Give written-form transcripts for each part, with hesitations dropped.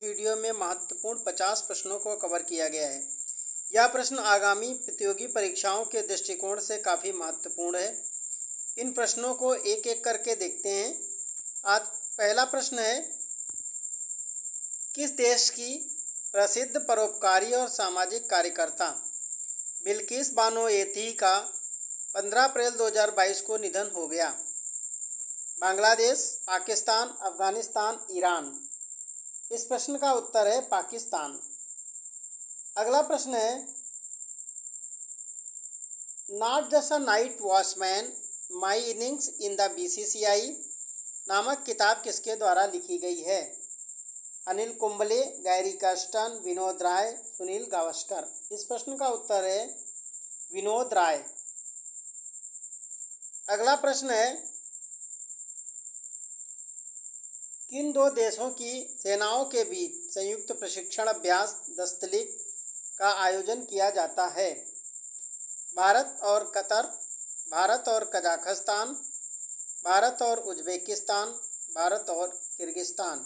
Video में महत्वपूर्ण 50 प्रश्नों को कवर किया गया है। यह प्रश्न आगामी प्रतियोगी परीक्षाओं के दृष्टिकोण से काफ़ी महत्वपूर्ण है। इन प्रश्नों को एक एक करके देखते हैं। आज पहला प्रश्न है, किस देश की प्रसिद्ध परोपकारी और सामाजिक कार्यकर्ता बिल्किस बानो एथी का 15 अप्रैल 2022 को निधन हो गया? बांग्लादेश, पाकिस्तान, अफगानिस्तान, ईरान। इस प्रश्न का उत्तर है पाकिस्तान। अगला प्रश्न है, not just a night watchman my innings in the BCCI नामक किताब किसके द्वारा लिखी गई है? Anil Kumble, Gary Kirsten, Vinod Rai, Sunil Gavaskar. इस प्रश्न का उत्तर है विनोद राय। अगला प्रश्न है, किन दो देशों की सेनाओं के बीच संयुक्त प्रशिक्षण अभ्यास दस्तलिक का आयोजन किया जाता है? भारत और कतर, भारत और कजाकिस्तान, भारत और उज्बेकिस्तान, भारत और किर्गिस्तान।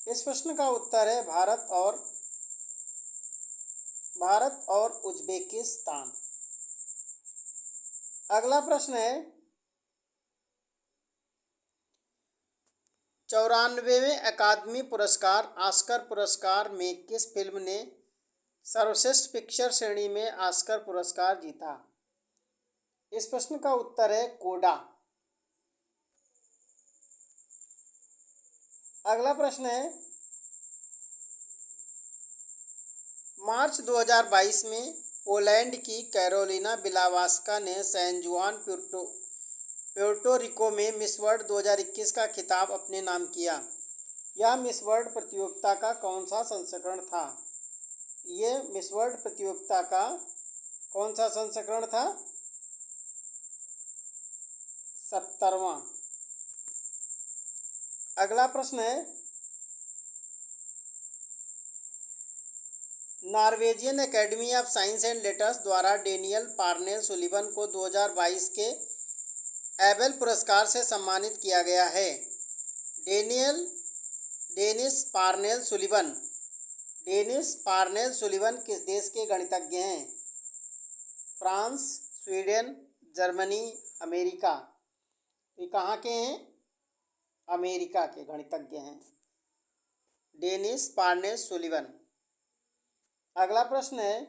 इस प्रश्न का उत्तर है भारत और उज्बेकिस्तान। अगला प्रश्न है, 94वें अकादमी पुरस्कार ऑस्कर पुरस्कार में किस फिल्म ने सर्वश्रेष्ठ पिक्चर श्रेणी में ऑस्कर पुरस्कार जीता? इस प्रश्न का उत्तर है कोडा। अगला प्रश्न है, मार्च 2022 में पोलैंड की कैरोलिना बिलावास्का ने सैन जुआन प्यूर्टो रिको में मिस वर्ल्ड 2021 का खिताब अपने नाम किया। यह मिस वर्ल्ड प्रतियोगिता का कौन सा संस्करण था? यह मिस वर्ल्ड प्रतियोगिता का कौन सा संस्करण था? 70वां। अगला प्रश्न है, Norwegian academy of science and letters द्वारा डेनियल पार्नेल सुलिवन को 2022 के एबेल पुरस्कार से सम्मानित किया गया है। डेनिस पार्नेल सुलिवन किस देश के गणितज्ञ हैं? France, Sweden, Germany, America. ये कहाँ के हैं? अमेरिका के गणितज्ञ हैं डेनिस पार्नेल सुलिवन। अगला प्रश्न है,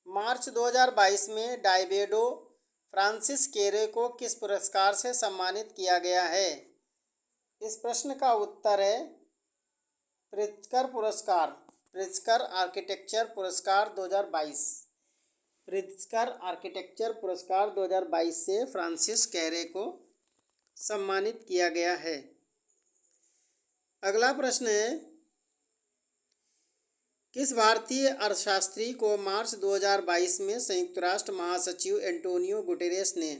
मार्च 2022 में डाइवेडो फ्रांसिस केरे को किस पुरस्कार से सम्मानित किया गया है? इस प्रश्न का उत्तर है प्रित्जकर पुरस्कार, प्रित्जकर आर्किटेक्चर पुरस्कार 2022। प्रित्जकर आर्किटेक्चर पुरस्कार 2022 से फ्रांसिस केरे को सम्मानित किया गया है। अगला प्रश्न है, किस भारतीय अर्थशास्त्री को मार्च 2022 में संयुक्त राष्ट्र महासचिव एंटोनियो गुटेरेस ने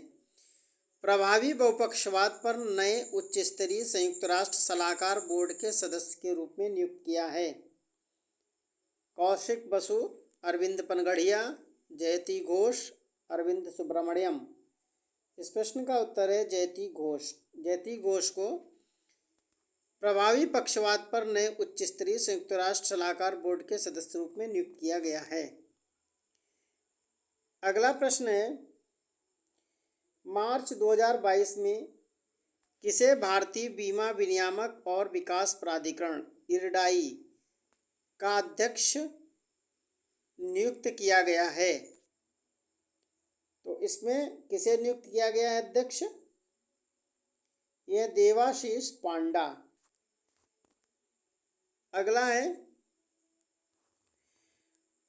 प्रभावी बहुपक्षवाद पर नए उच्च स्तरीय संयुक्त राष्ट्र सलाहकार बोर्ड के सदस्य के रूप में नियुक्त किया है? कौशिक बसु, अरविंद पनगढ़िया, जयति घोष, अरविंद सुब्रमण्यम। इस प्रश्न का उत्तर है जयति घोष। जयति घोष को प्रभावी पक्षवाद पर नए उच्च स्तरीय संयुक्त राष्ट्र सलाहकार बोर्ड के सदस्य रूप में नियुक्त किया गया है। अगला प्रश्न है, मार्च 2022 में किसे भारतीय बीमा विनियामक और विकास प्राधिकरण इरडाई का अध्यक्ष नियुक्त किया गया है? तो इसमें किसे नियुक्त किया गया है अध्यक्ष? यह देवाशीष पांडा। अगला है,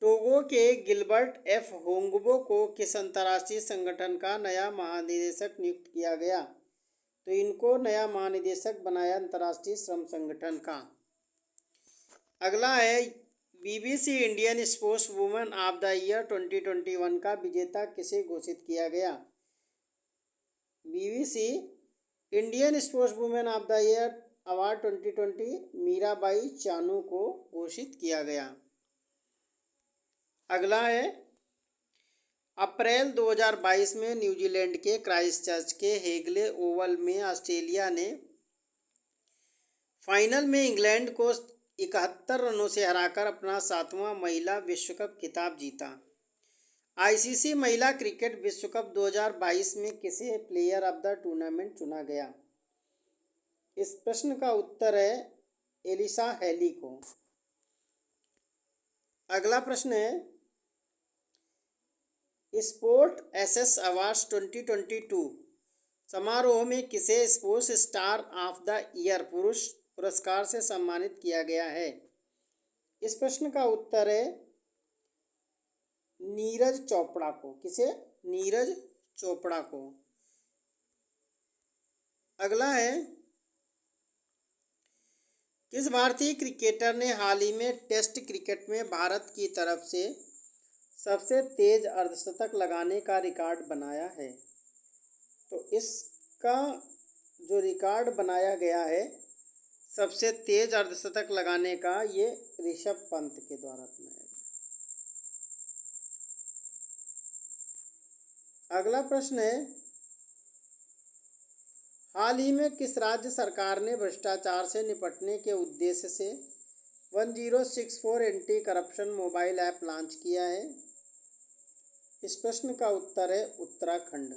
टोगो के गिलबर्ट एफ होंगबो को किस अंतर्राष्ट्रीय संगठन का नया महानिदेशक नियुक्त किया गया? तो इनको नया महानिदेशक बनाया अंतर्राष्ट्रीय श्रम संगठन का। अगला है, BBC Indian sports women of the year 2021 का विजेता किसे घोषित किया गया? BBC Indian sports women of the year award 2020 Mirabai Chanu को घोषित किया गया। अगला है, अप्रैल 2022 में न्यूजीलैंड के क्राइस्टचर्च के हेगले ओवल में ऑस्ट्रेलिया ने फाइनल में इंग्लैंड को 71 रनों से हराकर अपना 7वां महिला विश्व कप खिताब जीता। आईसीसी महिला क्रिकेट विश्व कप 2022 में किसे प्लेयर ऑफ द टूर्नामेंट चुना गया? इस प्रश्न का उत्तर है एलिसा हेली को। अगला प्रश्न है स्पोर्ट एसेस अवार्ड्स 2022 समारोह में किसे sports star of the year पुरुष पुरस्कार से सम्मानित किया गया है? इस प्रश्न का उत्तर है नीरज चोपड़ा को। किसे? नीरज चोपड़ा को। अगला है किस भारतीय क्रिकेटर ने हाल ही में टेस्ट क्रिकेट में भारत की तरफ से सबसे तेज अर्धशतक लगाने का रिकॉर्ड बनाया है? तो इसका जो रिकॉर्ड बनाया गया है सबसे तेज अर्धशतक लगाने का, ये ऋषभ पंत के द्वारा बनाया गया। अगला प्रश्न है हाल ही में किस राज्य सरकार ने भ्रष्टाचार से निपटने के उद्देश्य से 1064 anti corruption mobile app launch किया है? इस प्रश्न का उत्तर है उत्तराखंड।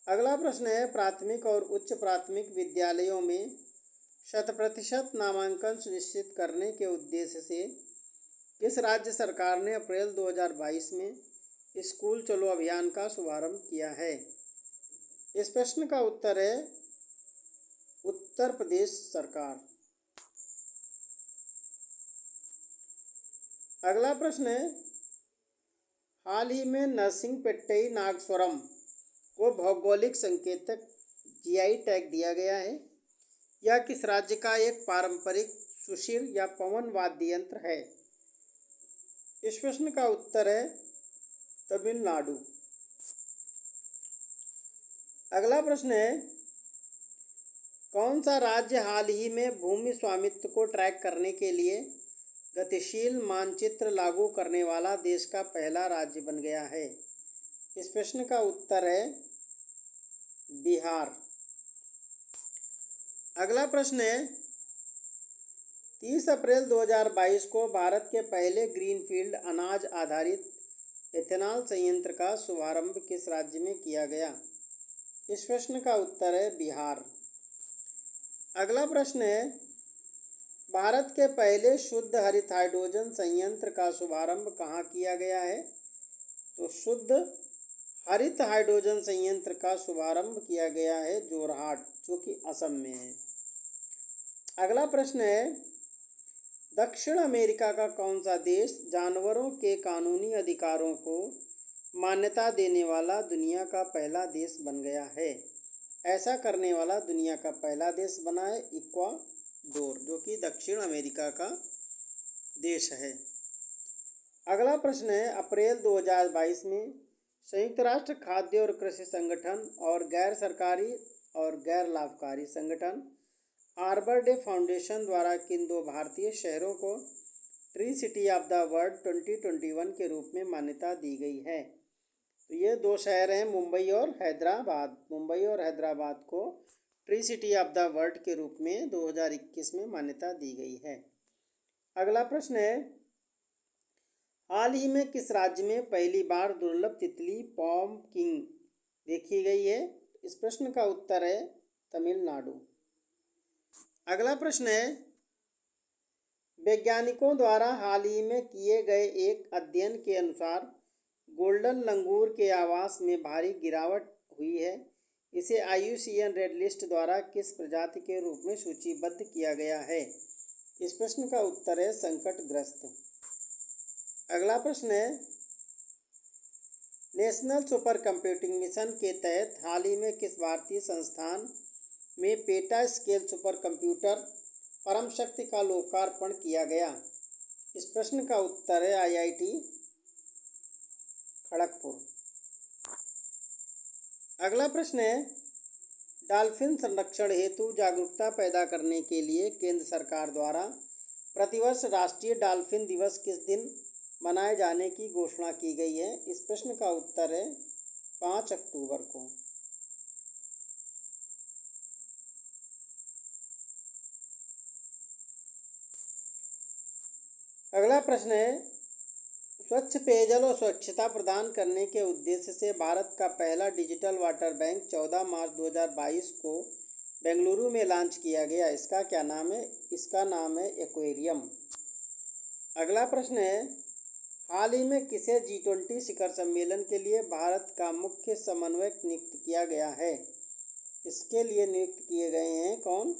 अगला प्रश्न है प्राथमिक और उच्च प्राथमिक विद्यालयों में 100% नामांकन सुनिश्चित करने के उद्देश्य से किस राज्य सरकार ने अप्रैल 2022 में स्कूल चलो अभियान का शुभारंभ किया है? इस प्रश्न का उत्तर है उत्तर प्रदेश सरकार। अगला प्रश्न है हाल ही में नरसिंहपेट्टई नागस्वरम को भौगोलिक संकेतक जीआई टैग दिया गया है। यह किस राज्य का एक पारंपरिक सुशील या पवन वाद्य यंत्र है? इस प्रश्न का उत्तर है तमिलनाडु। अगला प्रश्न है कौन सा राज्य हाल ही में भूमि स्वामित्व को ट्रैक करने के लिए गतिशील मानचित्र लागू करने वाला देश का पहला राज्य बन गया है? इस प्रश्न का उत्तर है बिहार। अगला प्रश्न है 30 अप्रैल 2022 को भारत के पहले ग्रीनफील्ड अनाज आधारित एथेनॉल संयंत्र का शुभारंभ किस राज्य में किया गया? इस प्रश्न का उत्तर है बिहार। अगला प्रश्न है भारत के पहले शुद्ध हरित हाइड्रोजन संयंत्र का शुभारंभ कहाँ किया गया है? तो शुद्ध हरित हाइड्रोजन संयंत्र का शुभारंभ किया गया है जोरहाट, जो कि असम में है। अगला प्रश्न है दक्षिण अमेरिका का कौन सा देश जानवरों के कानूनी अधिकारों को मान्यता देने वाला दुनिया का पहला देश बन गया है? ऐसा करने वाला दुनिया का पहला देश बना है इक्वाडोर, जो कि दक्षिण अमेरिका का देश है। अगला प्रश्न है अप्रैल 2022 में संयुक्त राष्ट्र खाद्य और कृषि संगठन और गैर सरकारी और गैर लाभकारी संगठन आर्बर डे फाउंडेशन द्वारा किन दो भारतीय शहरों को tree city of the world 2021 के रूप में मान्यता दी गई है? तो ये दो शहर हैं मुंबई और हैदराबाद। मुंबई और हैदराबाद को tree city of the world के रूप में 2021 में मान्यता दी गई है। अगला प्रश्न है हाल ही में किस राज्य में पहली बार दुर्लभ तितली पॉम किंग देखी गई है? इस प्रश्न का उत्तर है तमिलनाडु। अगला प्रश्न है वैज्ञानिकों द्वारा हाल ही में किए गए एक अध्ययन के अनुसार गोल्डन लंगूर के आवास में भारी गिरावट हुई है। इसे IUCN रेड लिस्ट द्वारा किस प्रजाति के रूप में सूचीबद्ध किया गया है? इस प्रश्न का उत्तर है संकटग्रस्त। अगला प्रश्न है नेशनल सुपर कंप्यूटिंग मिशन के तहत हाल ही में किस भारतीय संस्थान में पेटा स्केल सुपर कंप्यूटर परम शक्ति का लोकार्पण किया गया? इस प्रश्न का उत्तर है IIT खड़गपुर। अगला प्रश्न है डॉल्फिन संरक्षण हेतु जागरूकता पैदा करने के लिए केंद्र सरकार द्वारा प्रतिवर्ष राष्ट्रीय डॉल्फिन दिवस किस दिन मनाए जाने की घोषणा की गई है? इस प्रश्न का उत्तर है 5 अक्टूबर को। अगला प्रश्न है, स्वच्छ पेयजल और स्वच्छता प्रदान करने के उद्देश्य से भारत का पहला डिजिटल वाटर बैंक 14 मार्च 2022 को बेंगलुरु में लॉन्च किया गया। इसका क्या नाम है? इसका नाम है एक्वेरियम। अगला प्रश्न है, हाल ही में किसे G20 शिखर सम्मेलन के लिए भारत का मुख्य समन्वयक नियुक्त किया गया है? इसके लिए नियुक्त किए गए हैं कौन?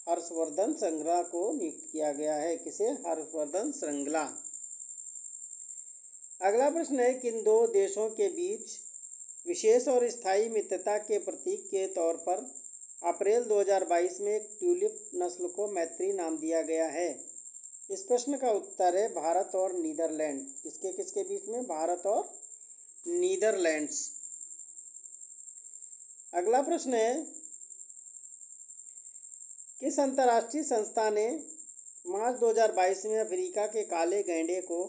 हर्षवर्धन श्रृंगला को नियुक्त किया गया है। किसे? हर्षवर्धन श्रृंगला। अगला प्रश्न है, किन दो देशों के बीच विशेष और स्थायी मित्रता के प्रतीक के तौर पर अप्रैल 2022 में एक ट्यूलिप नस्ल को मैत्री नाम दिया गया है? इस प्रश्न का उत्तर है भारत और नीदरलैंड। किसके किसके बीच में? भारत और नीदरलैंड्स। अगला प्रश्न है, किस अंतर्राष्ट्रीय संस्था ने मार्च 2022 में अफ्रीका के काले गैंडे को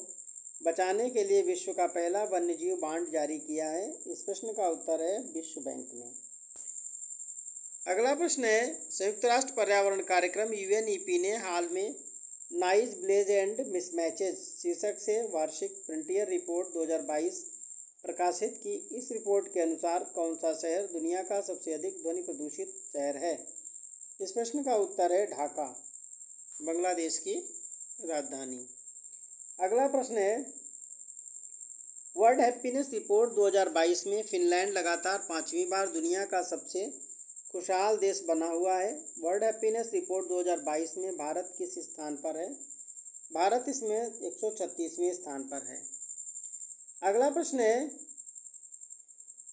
बचाने के लिए विश्व का पहला वन्यजीव बांड जारी किया है? इस प्रश्न का उत्तर है विश्व बैंक ने। अगला प्रश्न है, संयुक्त राष्ट्र पर्यावरण कार्यक्रम UNEP ने हाल में नाइज ब्लेज एंड मिसमैचेज शीर्षक से वार्षिक फ्रंटियर रिपोर्ट 2022 प्रकाशित की। इस रिपोर्ट के अनुसार कौन सा शहर दुनिया का सबसे अधिक ध्वनि प्रदूषित शहर है? इस प्रश्न का उत्तर है ढाका, बांग्लादेश की राजधानी। अगला प्रश्न है, वर्ल्ड हैप्पीनेस रिपोर्ट 2022 में फिनलैंड लगातार 5वीं बार दुनिया का सबसे खुशहाल देश बना हुआ है। वर्ल्ड हैप्पीनेस रिपोर्ट 2022 में भारत किस स्थान पर है? भारत इसमें 136वें स्थान पर है। अगला प्रश्न है,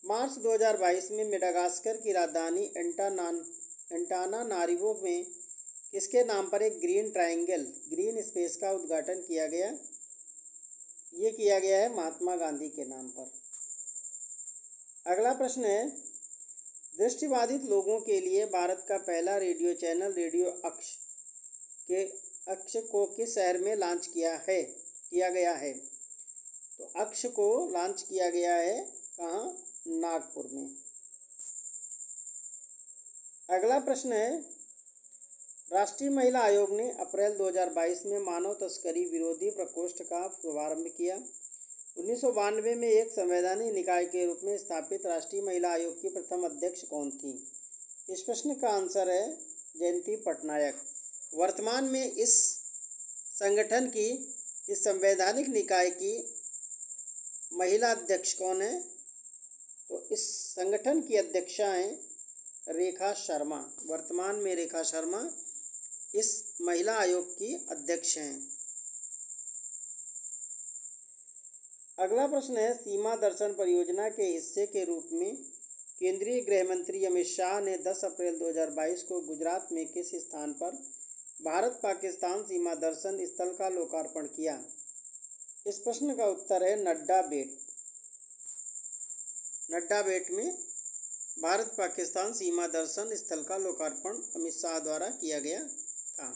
मार्च 2022 में मेडागास्कर की राजधानी एंटानानारिवो में किसके नाम पर एक ग्रीन ट्रायंगल ग्रीन स्पेस का उद्घाटन किया गया? ये किया गया है महात्मा गांधी के नाम पर। अगला प्रश्न है, दृष्टिबाधित लोगों के लिए भारत का पहला रेडियो चैनल रेडियो अक्ष को किस शहर में लॉन्च किया गया है? तो अक्ष को लॉन्च किया गया है कहाँ? नागपुर में। अगला प्रश्न है, राष्ट्रीय महिला आयोग ने अप्रैल 2022 में मानव तस्करी विरोधी प्रकोष्ठ का शुभारंभ किया। 1992 में एक संवैधानिक निकाय के रूप में स्थापित राष्ट्रीय महिला आयोग की प्रथम अध्यक्ष कौन थी? इस प्रश्न का आंसर है जयंती पटनायक। वर्तमान में इस संवैधानिक निकाय की महिला अध्यक्ष कौन है? तो इस संगठन की अध्यक्षा हैं रेखा शर्मा। वर्तमान में रेखा शर्मा इस महिला आयोग की अध्यक्ष हैं। अगला प्रश्न है, सीमा दर्शन परियोजना के हिस्से के रूप में केंद्रीय गृह मंत्री अमित शाह ने 10 अप्रैल 2022 को गुजरात में किस स्थान पर भारत पाकिस्तान सीमा दर्शन स्थल का लोकार्पण किया? इस प्रश्न का उत्तर है नड्डा बेट। नड्डा बेट में भारत पाकिस्तान सीमा दर्शन स्थल का लोकार्पण अमित शाह द्वारा किया गया था।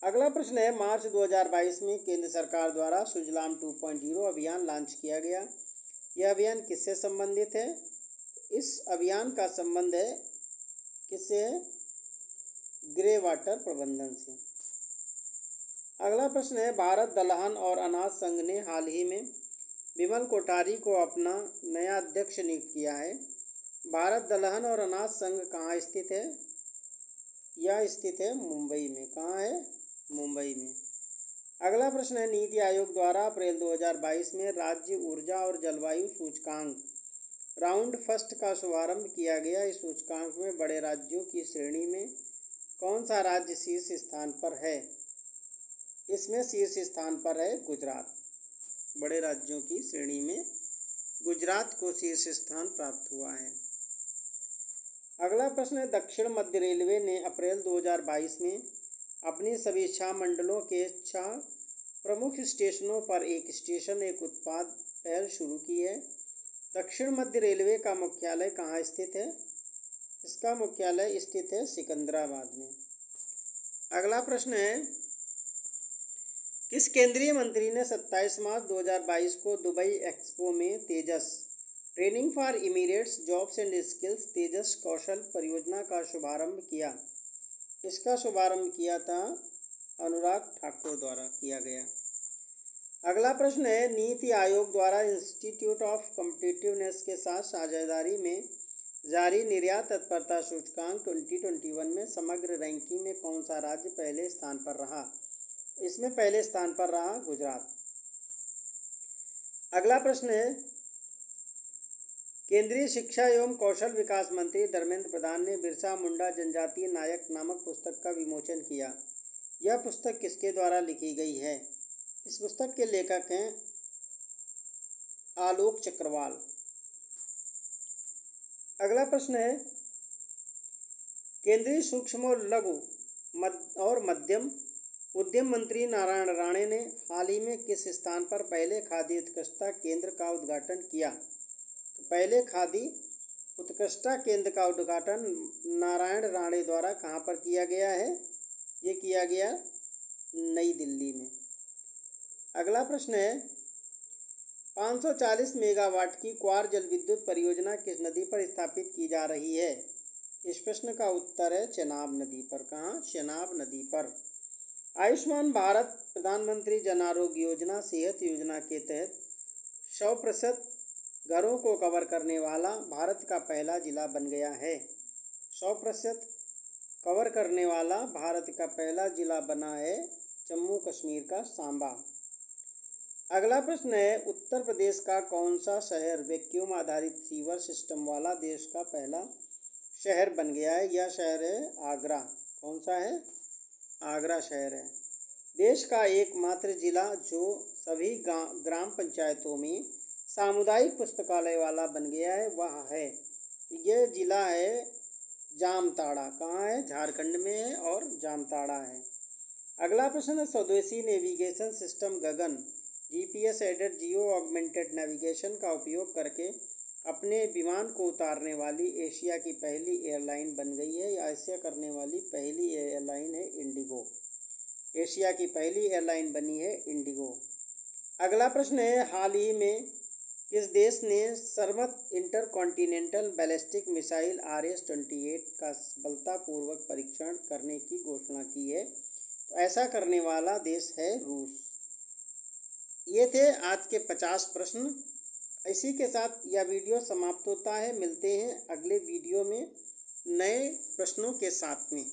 अगला प्रश्न है, मार्च 2022 में केंद्र सरकार द्वारा सुजलाम 2.0 अभियान लॉन्च किया गया। यह अभियान किससे संबंधित है? इस अभियान का संबंध है किससे? ग्रे वाटर प्रबंधन से। अगला प्रश्न है, भारत दलहन और अनाज संघ ने हाल ही में विमल कोठारी को अपना नया अध्यक्ष नियुक्त किया है। भारत दलहन और अनाज संघ कहाँ स्थित है? यह स्थित है मुंबई में। कहाँ है? मुंबई में। अगला प्रश्न है, नीति आयोग द्वारा अप्रैल 2022 में राज्य ऊर्जा और जलवायु सूचकांक राउंड फर्स्ट का शुभारंभ किया गया। इस सूचकांक में बड़े राज्यों की श्रेणी में कौन सा राज्य शीर्ष स्थान पर है? इसमें शीर्ष स्थान पर है गुजरात। बड़े राज्यों की श्रेणी में गुजरात को शीर्ष स्थान प्राप्त हुआ है। अगला प्रश्न है, दक्षिण मध्य रेलवे ने अप्रैल 2022 में अपनी सभी 6 मंडलों के 6 प्रमुख स्टेशनों पर एक स्टेशन एक उत्पाद पहल शुरू की है। दक्षिण मध्य रेलवे का मुख्यालय कहाँ स्थित है? इसका मुख्यालय स्थित है सिकंदराबाद में। अगला प्रश्न है, किस केंद्रीय मंत्री ने 27 मार्च 2022 को दुबई एक्सपो में Tejas training for Emirates jobs and skills Tejas कौशल परियोजना का शुभारंभ किया? इसका शुभारंभ किया था अनुराग ठाकुर द्वारा किया गया। अगला प्रश्न है, नीति आयोग द्वारा इंस्टीट्यूट ऑफ कॉम्पिटिटिवनेस के साथ साझेदारी में जारी निर्यात तत्परता सूचकांक 2021 में समग्र रैंकिंग में कौन सा राज्य पहले स्थान पर रहा? इसमें पहले स्थान पर रहा गुजरात। अगला प्रश्न है, केंद्रीय शिक्षा एवं कौशल विकास मंत्री धर्मेंद्र प्रधान ने बिरसा मुंडा जनजातीय नायक नामक पुस्तक का विमोचन किया। यह पुस्तक किसके द्वारा लिखी गई है? इस पुस्तक के लेखक हैं आलोक चक्रवाल। अगला प्रश्न है, केंद्रीय सूक्ष्म और लघु और मध्यम उद्यम मंत्री नारायण राणे ने हाल ही में किस स्थान पर पहले खादी उत्कृष्टता केंद्र का उद्घाटन किया? तो पहले खादी उत्कृष्टता केंद्र का उद्घाटन नारायण राणे द्वारा कहाँ पर किया गया है? ये किया गया नई दिल्ली में। अगला प्रश्न है, 540 मेगावाट की क्वार जल विद्युत परियोजना किस नदी पर स्थापित की जा रही है? इस प्रश्न का उत्तर है चेनाब नदी पर। कहाँ? चेनाब नदी पर। आयुष्मान भारत प्रधानमंत्री जन आरोग्य योजना सेहत योजना के तहत 100% घरों को कवर करने वाला भारत का पहला जिला बन गया है। 100% कवर करने वाला भारत का पहला जिला बना है जम्मू कश्मीर का सांबा। अगला प्रश्न है, उत्तर प्रदेश का कौन सा शहर वैक्यूम आधारित सीवर सिस्टम वाला देश का पहला शहर बन गया है? यह शहर है आगरा। कौन सा है? आगरा शहर है। देश का एकमात्र जिला जो सभी ग्राम पंचायतों में सामुदायिक पुस्तकालय वाला बन गया है वह है, यह जिला है जामताड़ा। कहाँ है? झारखंड में है और जामताड़ा है। अगला प्रश्न है, स्वदेशी नेविगेशन सिस्टम गगन GPS added geo augmented navigation का उपयोग करके अपने विमान को उतारने वाली एशिया की पहली एयरलाइन बन गई है। या ऐसा करने वाली पहली एयरलाइन है इंडिगो। एशिया की पहली एयरलाइन बनी है इंडिगो। अगला प्रश्न है, हाल ही में किस देश ने सरमत इंटरकॉन्टिनेंटल बैलिस्टिक मिसाइल RS-28 का सफलतापूर्वक परीक्षण करने की घोषणा की है? तो ऐसा करने वाला देश है रूस। ये थे आज के 50 प्रश्न। इसी के साथ यह वीडियो समाप्त होता है। मिलते हैं अगले वीडियो में नए प्रश्नों के साथ में।